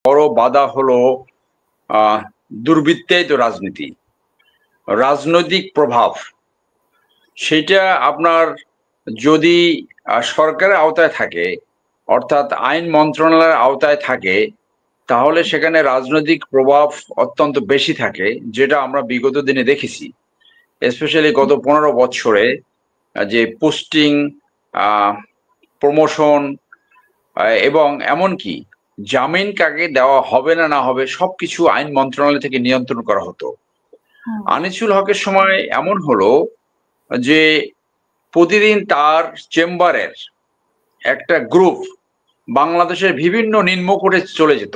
বড় বাধা হলো দুর্বৃত্তায়িত রাজনীতি, রাজনৈতিক প্রভাব। সেটা আপনার যদি সরকারের আওতায় থাকে, অর্থাৎ আইন মন্ত্রণালয়ের আওতায় থাকে, তাহলে সেখানে রাজনৈতিক প্রভাব অত্যন্ত বেশি থাকে, যেটা আমরা বিগত দিনে দেখেছি। স্পেশালি গত 15 বছরে যে পোস্টিং, প্রমোশন এবং এমনকি জামিন কাকে দেওয়া হবে না না হবে সবকিছু আইন মন্ত্রণালয় থেকে নিয়ন্ত্রণ করা হতো। আনিসুল হকের সময় এমন হলো যে প্রতিদিন তার চেম্বারের একটা গ্রুপ বাংলাদেশের বিভিন্ন নিম্ন কোর্টে চলে যেত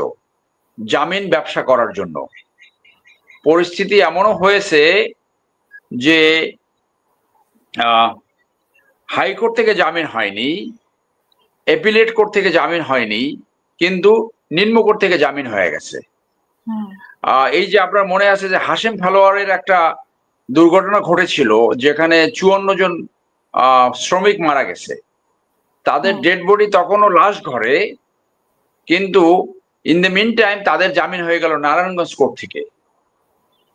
জামিন ব্যবসা করার জন্য। পরিস্থিতি এমনও হয়েছে যে হাইকোর্ট থেকে জামিন হয়নি, অ্যাপিলেট কোর্ট থেকে জামিন হয়নি, কিন্তু নিম্ন কোর্ট থেকে জামিন হয়ে গেছে। এই যে আপনার মনে আছে যে হাশেম ফেলোয়ারের একটা দুর্ঘটনা ঘটেছিল, যেখানে 54 জন শ্রমিক মারা গেছে, তাদের ডেড বডি তখনও লাশ ঘরে, কিন্তু ইন দ্য মিন টাইম তাদের জামিন হয়ে গেল নারায়ণগঞ্জ কোর্ট থেকে।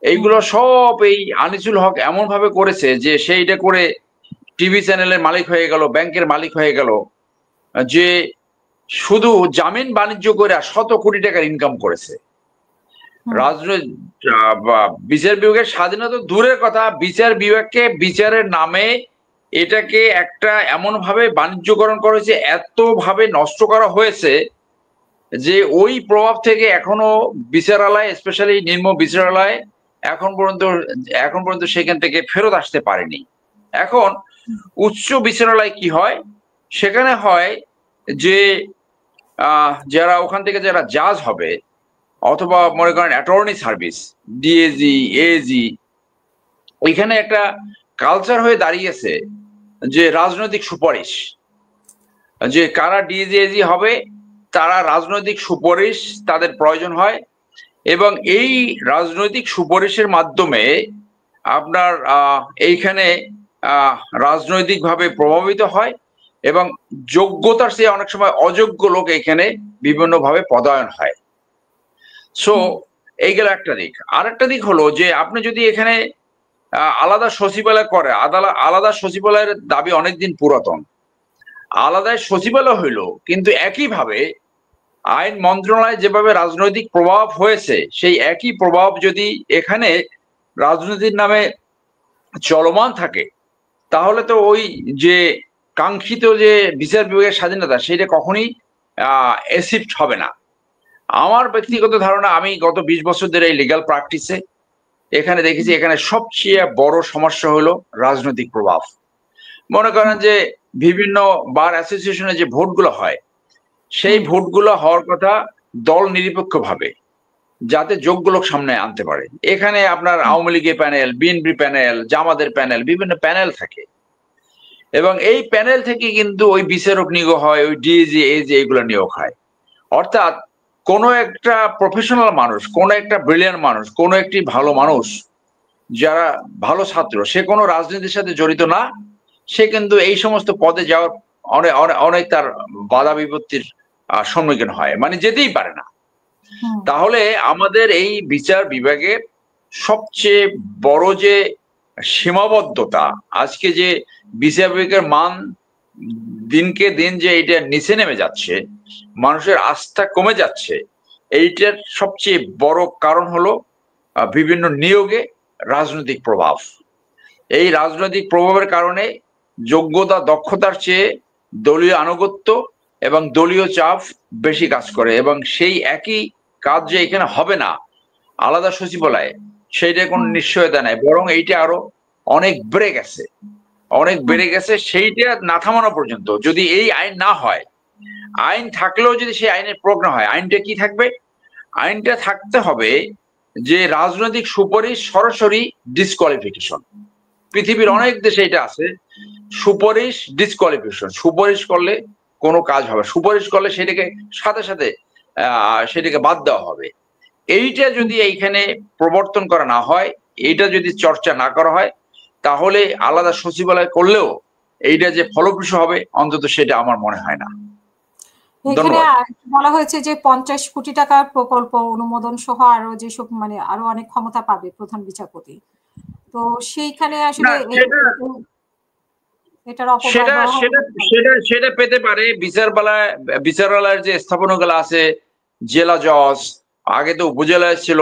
এইগুলো সব এই আনিসুল হক এমন ভাবে করেছে যে সেইটা করে টিভি চ্যানেলের মালিক হয়ে গেল, ব্যাংকের মালিক হয়ে গেল, যে শুধু জামিন বাণিজ্য করে 100 কোটি টাকার ইনকাম করেছে। বিচার বিভাগের স্বাধীনতা দূরের কথা, বিচার বিভাগকে বিচারের নামে এটাকে একটা এমন ভাবে বাণিজ্যকরণ করেছে, এত ভাবে নষ্ট করা হয়েছে যে ওই প্রভাব থেকে এখনো বিচারালয়, স্পেশালি নিম্ন বিচারালয় এখন পর্যন্ত সেখান থেকে ফেরত আসতে পারেনি। এখন উচ্চ বিচারালয় কি হয়, সেখানে হয় যে যারা ওখান থেকে যারা জাজ হবে, অথবা মনে করেন অ্যাটর্নি সার্ভিস, ডিএজি, এজি, ওইখানে একটা কালচার হয়ে দাঁড়িয়েছে যে রাজনৈতিক সুপারিশ, যে কারা ডিএজি এজি হবে তারা রাজনৈতিক সুপারিশ তাদের প্রয়োজন হয়, এবং এই রাজনৈতিক সুপারিশের মাধ্যমে আপনার এইখানে রাজনৈতিকভাবে প্রভাবিত হয়, এবং যোগ্যতার চেয়ে অনেক সময় অযোগ্য লোক এখানে বিভিন্নভাবে পদায়ন হয়। সো এই গেল একটা দিক। আরেকটা দিক হলো যে আপনি যদি এখানে আলাদা সচিবালয় করে, আলাদা সচিবালয়ের দাবি অনেকদিন পুরাতন, আলাদা সচিবালয় হইল, কিন্তু একইভাবে আইন মন্ত্রণালয় যেভাবে রাজনৈতিক প্রভাব হয়েছে, সেই একই প্রভাব যদি এখানে রাজনীতির নামে চলমান থাকে, তাহলে তো ওই যে কাঙ্ক্ষিত যে বিচার বিভাগের স্বাধীনতা, সেটা কখনই অ্যাসিপ্ট হবে না। আমার ব্যক্তিগত ধারণা, আমি গত 20 বছর ধরে এই লিগ্যাল প্র্যাকটিসে এখানে দেখেছি, এখানে সবচেয়ে বড় সমস্যা হলো রাজনৈতিক প্রভাব। মনে করেন যে বিভিন্ন বার অ্যাসোসিয়েশনে যে ভোটগুলো হয়, সেই ভোটগুলো হওয়ার কথা দল নিরপেক্ষ ভাবে, যাতে যোগ্য লোক সামনে আনতে পারে। এখানে আপনার আওয়ামী লীগের প্যানেল, বিএনপি প্যানেল, জামাতের প্যানেল, বিভিন্ন প্যানেল থাকে, এবং এই প্যানেল থেকে কিন্তু ওই বিচারক নিয়োগ হয়, ওই ডিএজি এজি এগুলো নিয়োগ হয়। অর্থাৎ কোনো একটা প্রফেশনাল মানুষ, কোনো একটা ব্রিলিয়ান্ট মানুষ, কোনো একটি ভালো মানুষ, যারা ভালো ছাত্র, সে কোনো রাজনীতির সাথে জড়িত না, সে কিন্তু এই সমস্ত পদে যাওয়ার অনেক তার বাধা বিপত্তির সম্মুখীন হয়, মানে যেতেই পারে না। তাহলে আমাদের এই বিচার বিভাগের সবচেয়ে বড় যে সীমাবদ্ধতা, আজকে যে বিচার বিভাগের মান দিনকে দিন যে এটা নিচে নেমে যাচ্ছে, মানুষের আস্থা কমে যাচ্ছে, এইটার সবচেয়ে বড় কারণ হলো বিভিন্ন নিয়োগে রাজনৈতিক প্রভাব। এই রাজনৈতিক প্রভাবের কারণে যোগ্যতা দক্ষতার চেয়ে দলীয় আনুগত্য এবং দলীয় চাপ বেশি কাজ করে, এবং সেই একই কাজ যে এখানে হবে না আলাদা সচিবালয়ে, সেইটা কোনো নিশ্চয়তা নেই, বরং এইটা আরো অনেক বেড়ে গেছে। সেইটা না থামানো পর্যন্ত যদি এই আইন না হয়, আইন থাকলেও যদি সেই আইনের প্রয়োগ না হয়, আইনটা কি থাকবে? আইনটা থাকতে হবে যে রাজনৈতিক সুপারিশ সরাসরি ডিসকোয়ালিফিকেশন। পৃথিবীর অনেক দেশে এটা আছে, সুপারিশ ডিসকোয়ালিফিকেশন। সুপারিশ করলে কোনো কাজ হবে, সুপারিশ করলে সেটাকে সাথে সাথে সেটাকে বাদ দেওয়া হবে। এইটা যদি এইখানে প্রবর্তন করা না হয়, এইটা যদি চর্চা না করা হয়, তাহলে আলাদা সচিবালয় করলেও এইটা যে ফলপ্রসূ হবে, অন্তত সেটা আমার মনে হয় না। এখানে বলা হয়েছে যে 50 কোটি টাকার প্রকল্প অনুমোদন সহ আরো যেসব মানে আরো অনেক ক্ষমতা পাবে প্রধান বিচারপতি। তো সেইখানে আসলে এটার সেটা অপব্যবহার সেটা সেটা সেটা পেতে পারে। বিচারালয়ের যে স্থাপনাগুলো আছে, জেলা জজ, আগে তো উপজেলা ছিল,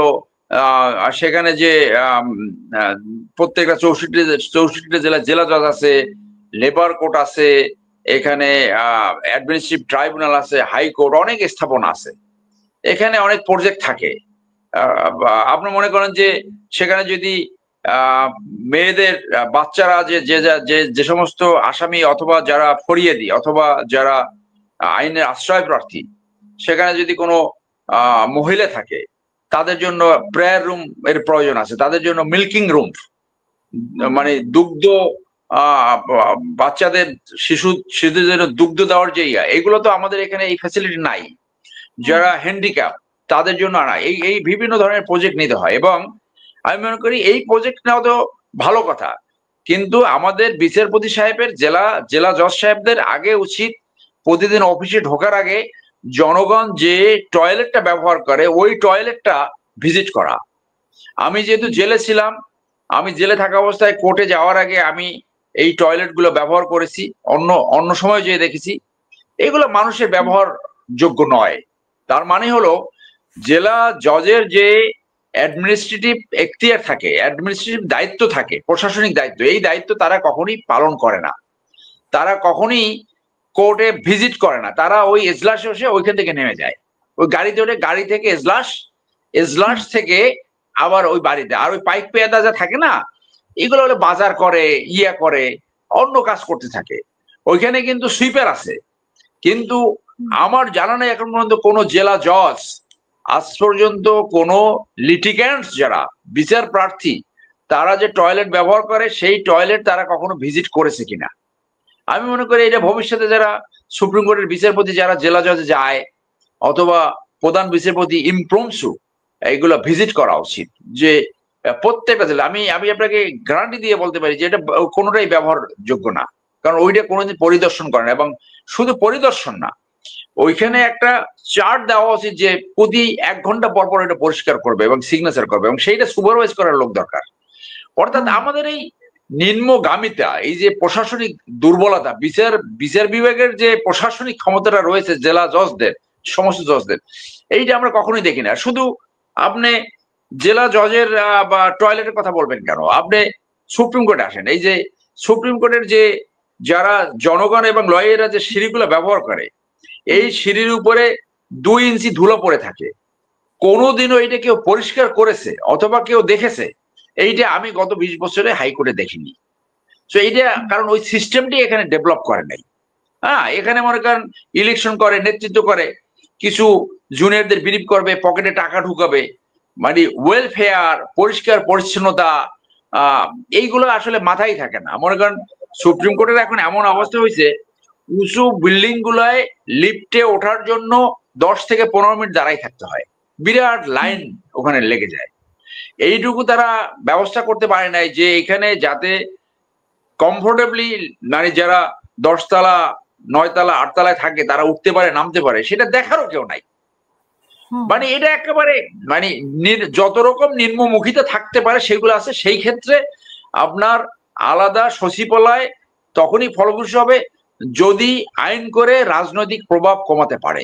আর সেখানে যে প্রত্যেকটা 64টা জেলা জেলা জজ আছে, লেবার কোর্ট আছে, এখানে অ্যাডমিনিস্ট্রেটিভ ট্রাইব্যুনাল আছে, হাইকোর্ট, অনেক স্থাপনা আছে। এখানে অনেক প্রজেক্ট থাকে। আপনি মনে করেন যে সেখানে যদি মেয়েদের বাচ্চারা যে সমস্ত আসামি অথবা যারা ফরিয়াদি অথবা যারা আইনের আশ্রয় প্রার্থী, সেখানে যদি কোনো মহিলা থাকে, তাদের জন্য প্রেয়ার রুম এর প্রয়োজন আছে, তাদের জন্য মিল্কিং রুম, মানে দুগ্ধ বাচ্চাদের শিশুদের জন্য দুগ্ধ দেওয়ার জায়গা, এগুলো তো আমাদের এখানে এই ফ্যাসিলিটি নাই। যারা হ্যান্ডিক্যাপ তাদের জন্য আনা, এই বিভিন্ন ধরনের প্রজেক্ট নিতে হয়। এবং আমি মনে করি এই প্রজেক্ট নেওয়া তো ভালো কথা, কিন্তু আমাদের বিচারপতি সাহেবের জেলা জজ সাহেবদের আগে উচিত প্রতিদিন অফিসে ঢোকার আগে জনগণ যে টয়লেটটা ব্যবহার করে ওই টয়লেটটা ভিজিট করা। আমি যেহেতু জেলে ছিলাম, আমি জেলে থাকা অবস্থায় কোর্টে যাওয়ার আগে আমি এই টয়লেট গুলো ব্যবহার করেছি, অন্য সময় যেয়ে দেখেছি এগুলো মানুষের ব্যবহার যোগ্য নয়। তার মানে হলো জেলা জজের যে অ্যাডমিনিস্ট্রেটিভ এখতিয়ার থাকে, অ্যাডমিনিস্ট্রেটিভ দায়িত্ব থাকে, প্রশাসনিক দায়িত্ব, এই দায়িত্ব তারা কখনোই পালন করে না। তারা কখনোই কোর্টে ভিজিট করে না, তারা ওই এজলাসে বসে ওইখান থেকে নেমে যায়, ওই গাড়িতে ওঠে, গাড়ি থেকে এজলাস থেকে আবার ওই বাড়িতে। আর ওই পাইক পেয়াদা যা থাকে না, এগুলো হলে বাজার করে, করে, অন্য কাজ করতে থাকে। ওইখানে কিন্তু সুইপার আছে, কিন্তু আমার জানা নেই এখন পর্যন্ত কোনো জেলা জজ আজ পর্যন্ত কোনো লিটিগ্যান্টস যারা বিচার প্রার্থী তারা যে টয়লেট ব্যবহার করে সেই টয়লেট তারা কখনো ভিজিট করেছে কিনা। আমি মনে করি এটা ভবিষ্যতে যারা সুপ্রিম কোর্টের বিচারপতি যারা জেলা জজে যায় অথবা প্রধান বিচারপতি ইমপ্রমসু, এইগুলো ভিজিট করা উচিত। যে প্রত্যেকটা জেলা, আমি আপনাকে গ্যারান্টি দিয়ে বলতে পারি যে এটা কোনোটাই ব্যবহার যোগ্য না, কারণ ওইটা কোনোদিন পরিদর্শন করে না। এবং শুধু পরিদর্শন না, ওইখানে একটা চার্ট দেওয়া উচিত যে প্রতি 1 ঘন্টা পর পর এটা পরিষ্কার করবে এবং সিগনেচার করবে, এবং সেইটা সুপারভাইজ করার লোক দরকার। অর্থাৎ আমাদের এই নিম্নগামিতা, এই যে প্রশাসনিক দুর্বলতা, বিচার বিভাগের যে প্রশাসনিক ক্ষমতাটা রয়েছে জেলা জজদের, সমস্ত জজদের, এইটা আমরা কখনোই দেখি না। শুধু আপনি জেলা জজের বা টয়লেটের কথা বলবেন কেন, আপনি সুপ্রিম কোর্টে আসেন, এই যে সুপ্রিম কোর্টের যে যারা জনগণ এবং লয়াররা যে সিঁড়িগুলো ব্যবহার করে, এই সিঁড়ির উপরে 2 ইঞ্চি ধুলো পড়ে থাকে। কোনোদিনও এটা কেউ পরিষ্কার করেছে অথবা কেউ দেখেছে? এইটা আমি গত 20 বছরে হাইকোর্টে দেখিনি। তো এইটা কারণ ওই সিস্টেমটি এখানে ডেভেলপ করে নাই। এখানে মনে করেন ইলেকশন করে, নেতৃত্ব করে, কিছু জুনিয়রদের বিলিভ করবে, পকেটে টাকা ঢুকাবে, মানে ওয়েলফেয়ার, পরিষ্কার পরিচ্ছন্নতা, এইগুলো আসলে মাথায় থাকে না। মনে করেন সুপ্রিম কোর্টের এখন এমন অবস্থা হয়েছে, উঁচু বিল্ডিং গুলায় লিফটে ওঠার জন্য 10 থেকে 15 মিনিট দাঁড়াই থাকতে হয়, বিরাট লাইন ওখানে লেগে যায়। এইটুকু তারা ব্যবস্থা করতে পারে নাই যে এখানে যাতে কমফোর্টেবলি, মানে যারা 10 তলা 9 তলা 8 তলায় থাকে তারা উঠতে পারে, নামতে পারে, সেটা দেখারও কেউ নাই। মানে এটা একেবারে মানে যত রকম নিম্নমুখিতা থাকতে পারে সেগুলো আছে। সেই ক্ষেত্রে আপনার আলাদা সচিবালয় তখনই ফলপ্রসূ হবে যদি আইন করে রাজনৈতিক প্রভাব কমাতে পারে।